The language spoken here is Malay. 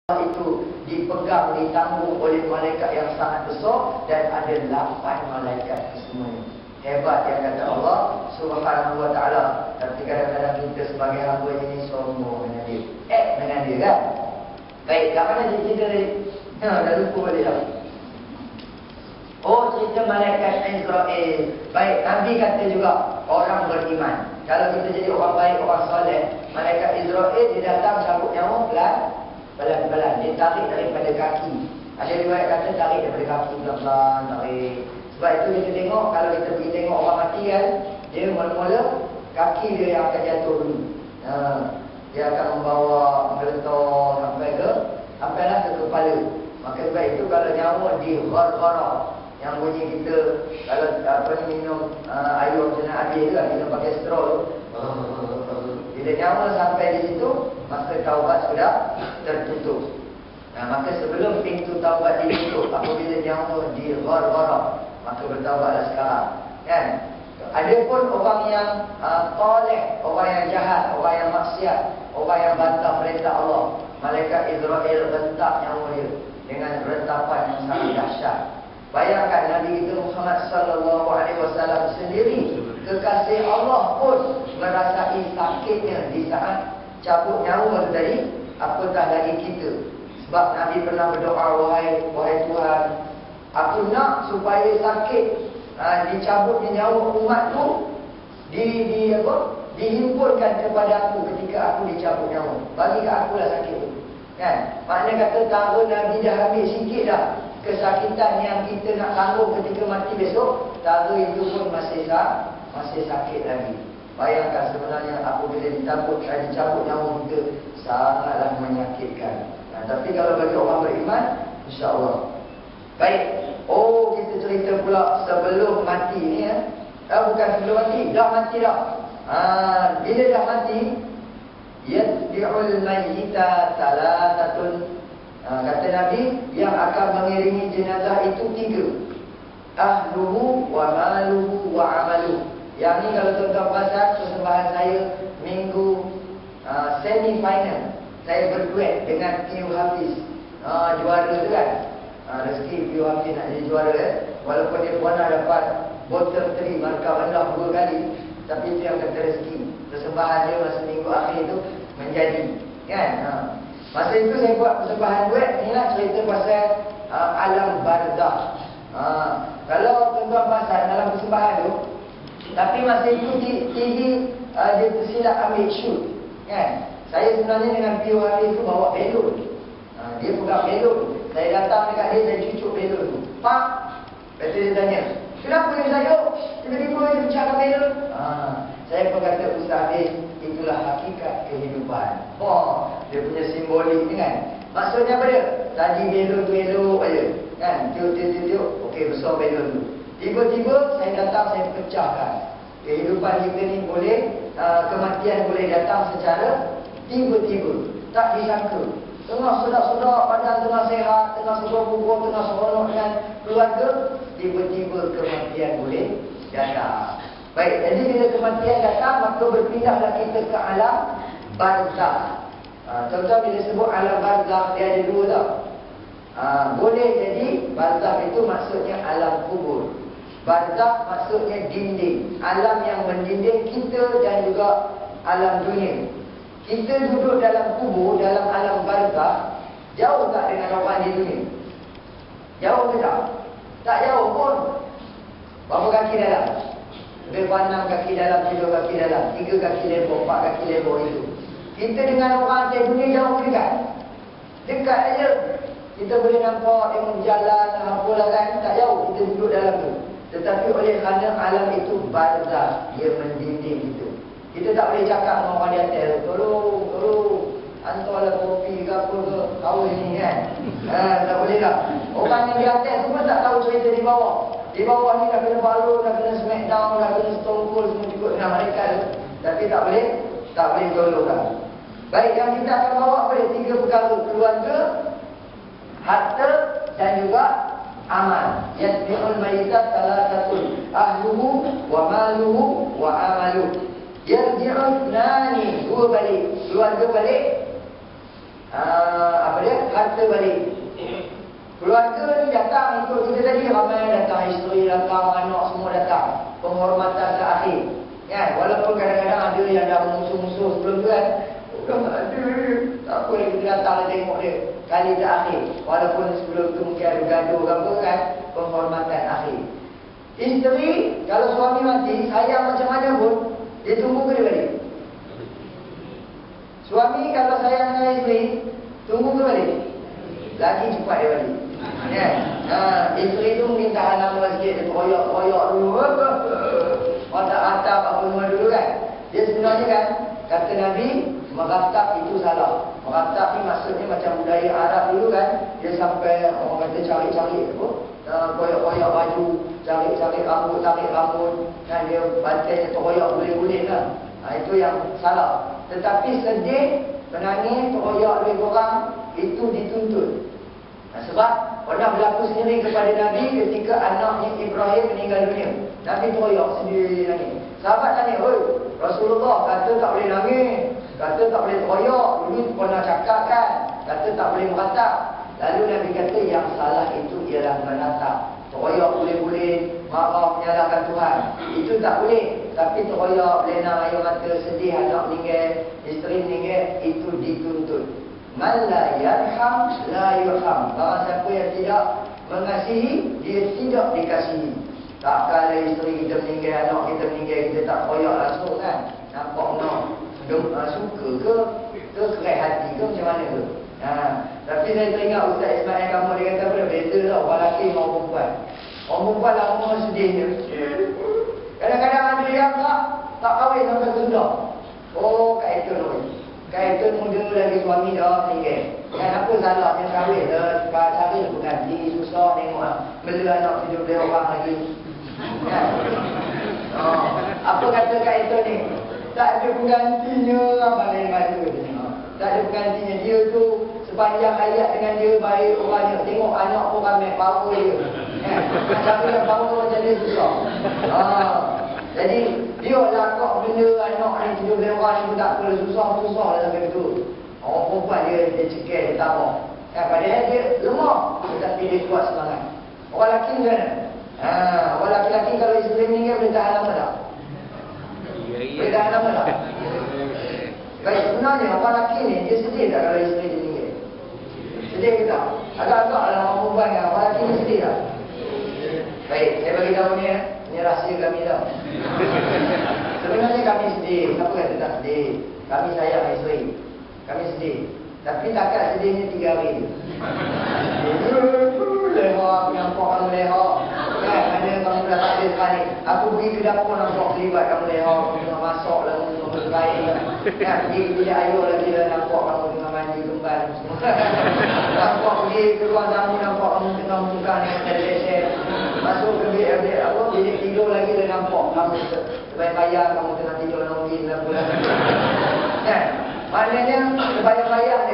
itu dipegang, ditanggung oleh malaikat yang sangat besar, dan ada 8 malaikat kesemuanya. Hebat yang kata Allah Subhanahu wa ta'ala. Tapi kadang-kadang kita sebagai hamba ini sombong dengan dia, dengan dia kan. Baik, kat mana cerita tadi? Dah lupa balik dah. Oh, cerita malaikat Israel. Baik, Nabi kata juga orang beriman, kalau kita jadi orang baik, orang soleh, malaikat Israel dia datang cabut nyawa pelan-pelan, dia tarik daripada kaki. Ada riwayat kata tarik daripada kaki pelan-pelan, tarik. Sebab itu kita tengok, kalau kita pergi tengok orang mati kan, dia mula-mula kaki dia yang akan jatuh dulu. Dia akan membawa meletor sampailah ke kepala. Maka sebab itu kalau nyawa di ghar-ghara, yang bunyi kita kalau minum air macam habis tu kan, minum pakai straw tu. Bila nyawa sampai di situ, maka taubat sudah tertutup. Maka sebelum pintu taubat ditutup, apabila nyawa di ghar-ghara, maka bertaubatlah sekarang. Kan? Ada pun orang yang toleh, orang yang jahat, orang yang maksiat, orang yang bantah perintah Allah, malaikat Israel rentak nyawa dia dengan rentapan yang sangat dahsyat. Bayangkan Nabi kita Muhammad sallallahu alaihi wasallam sendiri, kekasih Allah pun merasai sakitnya di saat cabut nyawa tadi, apatah lagi kita. Sebab Nabi pernah berdoa, wahai Tuhan, aku nak supaya sakit dicabutnya nyawa umatku dihimpunkan kepada aku ketika aku dicabut nyawa. Bagi ke akulah sakit itu. Kan? Maknanya kata tahu Nabi dah ambil sikit dah kesakitan yang kita nak tanggung ketika mati besok, tahu itu pun masih sakit lagi. Bayangkan sebenarnya apabila dicabut nyawa kita, sangatlah menyakitkan. Tapi kalau bagi orang beriman, insya-Allah. Baik. Oh, kita cerita pula sebelum mati ni ya. Bukan sebelum mati, dah mati dah. Bila dah mati, yatbi'ul mayyita thalathatun. Kata Nabi, yang akan mengiringi jenazah itu 3. Ahluhu wa maluhu wa amaluhu. Yang ni kalau tuan-tuan perasan, persembahan saya minggu semi-final, saya berduet dengan Piu Hafiz, juara tu kan. Rezeki Piu Hafiz nak jadi juara walaupun dia pernah dapat bottom 3 markah rendah 2 kali, tapi itu yang kata rezeki. Persembahan dia masa minggu akhir tu menjadi kan. Masa itu saya buat persembahan duet. Inilah cerita pasal alam barzakh. Kalau tuan-tuan perasan dalam persembahan tu, tapi masa itu TV dia tersilap ambil shoot kan. Saya sebenarnya dengan Piu Hafiz tu bawa belon. Dia pegang belon. Saya datang dekat dia, saya cucuk belon tu. Pak, lepas tu dia tanya, kenapa ni saya? Tiba-tiba dia pecahkan belon. Saya pun kata, Ustaz Hafiz, itulah hakikat kehidupan. Dia punya simbolik ni kan. Maksudnya apa dia? Tadi belon tu elok aja kan. Tiup. Okey, besar belon tu. Tiba-tiba saya datang, saya pecahkan. Kehidupan kita ni boleh, kematian boleh datang secara tiba-tiba, tak disangka. Tengah sedap-sedap, badan tengah sehat, tengah seronok, tengah seronok dengan keluarga, tiba-tiba kematian boleh datang. Baik, jadi bila kematian datang, maka berpindahlah kita ke alam barzakh. Contoh bila sebut alam barzakh, dia ada 2 tau. Boleh jadi barzakh itu maksudnya alam kubur. Barzakh maksudnya dinding, alam yang mendinding kita dan juga alam dunia. Kita duduk dalam kubur, dalam alam barzakh, jauh tak dengan orang di dunia? Jauh ke tak? Tak jauh pun. Berapa kaki dalam? Lebih 6 kaki dalam, 7 kaki dalam, 3 kaki lebar, 4 kaki lebar itu. Kita dengan orang di dunia jauh dekat? Dekat aja. Kita boleh nampak, tengok jalan, apalah kan, tak jauh. Kita duduk dalam tu. Tetapi oleh kerana alam itu barzakh, dia mendinding kita. Kita tak boleh cakap dengan orang di atas, tolong, hantarlah kopi ke apa ke, kahwin ni kan. Tak boleh tak. Orang yang di atas tu pun tak tahu cerita di bawah. Di bawah ni dah kena balon, dah kena smackdown, dah kena stone cold, semua ikut dengan mereka tu. Tapi tak boleh tolong kan. Baik, yang kita akan bawa pada 3 perkara: keluarga, harta dan juga amal. Yatbi'ul mayyita thalathatun, ahluhu wa maluhu wa amaluhu. Yarji'un nani, 2 balik, keluarga balik, apa dia? kata balik. Keluarga ni datang ikut kita tadi, ramai datang, isteri datang, anak semua datang. Penghormatan terakhir. Kan? Walaupun kadang-kadang ada yang dah musuh-musuh sebelum tu kan. Tak ada. Tak apa lagi kita datang tengok dia. Kali terakhir. Walaupun sebelum tu mungkin ada gaduh ke apa kan. Penghormatan akhir. Isteri, kalau suami mati, sayang macam mana pun, dia tunggu ke dia balik? Suami kalau sayang dengan isteri, tunggu ke balik? Lagi cepat dia balik. Ya. Isteri tu mungkin tahan lama sikit, dia koyak-koyak dulu. Otak-atak apa semua dulu kan. Dia sebenarnya kan, kata Nabi, meratap itu salah. Meratap ni maksudnya macam budaya Arab dulu kan. Dia sampai orang kata cari-cari apa, koyak-koyak baju, cari-cari rambut, tarik rambut. Kan dia bantai terkoyak boleh-boleh lah. Itu yang salah. Tetapi sedih, menangis, terkoyak lebih kurang, itu dituntut. Sebab pernah berlaku sendiri kepada Nabi ketika anaknya Ibrahim meninggal dunia. Nabi terkoyak sendiri nangis. Sahabat tanya, "Oi, Rasulullah kata tak boleh nangis, kata tak boleh terkoyak. Dulu pernah cakap kan, kata tak boleh meratap." Lalu Nabi kata yang salah itu ialah menatap. Terkoyak boleh-boleh, marah menyalahkan Tuhan, itu tak boleh. Tapi terkoyak, belenang air mata, sedih anak meninggal, isteri meninggal, itu dituntut. Man la yarham la yurham. Barang siapa yang tidak mengasihi, dia tidak dikasihi. Tak kala isteri kita meninggal, anak kita meninggal, kita tak koyak langsung kan. Nampak suka ke kerai hati ke macam mana ke. Tapi saya teringat Ustaz Ismail kamu, dia kata apa, beza lah orang lelaki dengan orang perempuan. Orang perempuan lama sedihnya. Kadang-kadang ada yang tak kahwin sampai kesudah. Oh, Kak Eton tu. Kak Eton muda lagi, suami dah meninggal. Kan apa salahnya kahwin dah, cari berganti, susah tengok lah. Bela anak 17 orang lagi. Kan? Apa kata Kak Eton ni? Tak ada penggantinya, abang lain baju dia. Tak ada penggantinya. Dia tu sepanjang ayat dengan dia baik orangnya. Tengok anak pun ramai power dia. Kan? Siapa yang power macam dia susah. Jadi dia lakak benda anak ni 17 orang ni pun tak apa, susah-susah lah sampai betul. Orang perempuan dia cekal, dia tak mau. Padahal dia lemah, tetapi dia kuat semangat. Orang lelaki macam mana? Orang lelaki kalau isteri meninggal boleh tahan lama tak? Boleh tahan lama tak? Baik, sebenarnya orang lelaki ni dia sedih tak kalau isteri dia meninggal? Sedih ke tak? Agak-agak lah orang perempuan kan, orang lelaki ni sedih tak? Baik, saya bagi tahu ni ya. Ini rahsia kami tau. Sebenarnya kami sedih. Siapa kata tak sedih? Kami sayang isteri. Kami sedih. Tapi takat sedihnya 3 hari. Leha, aku nampak kamu leha. Kan, mana kamu dah tak ada sekali. Aku pergi ke dapur nampak terlibat kamu leha. Kamu tengah masak lah, kamu tengah berkain. Kan, pergi ke bilik ayah lagi dah nampak kamu tengah mandi kemban semua. Nampak pergi ke ruang tamu nampak kamu tengah muka dengan telesen. Masuk ke bilik tidur lagi dah nampak kamu sebayang-bayang, kamu tengah tidur nongin lah pula. Kan, maknanya sebayang-bayang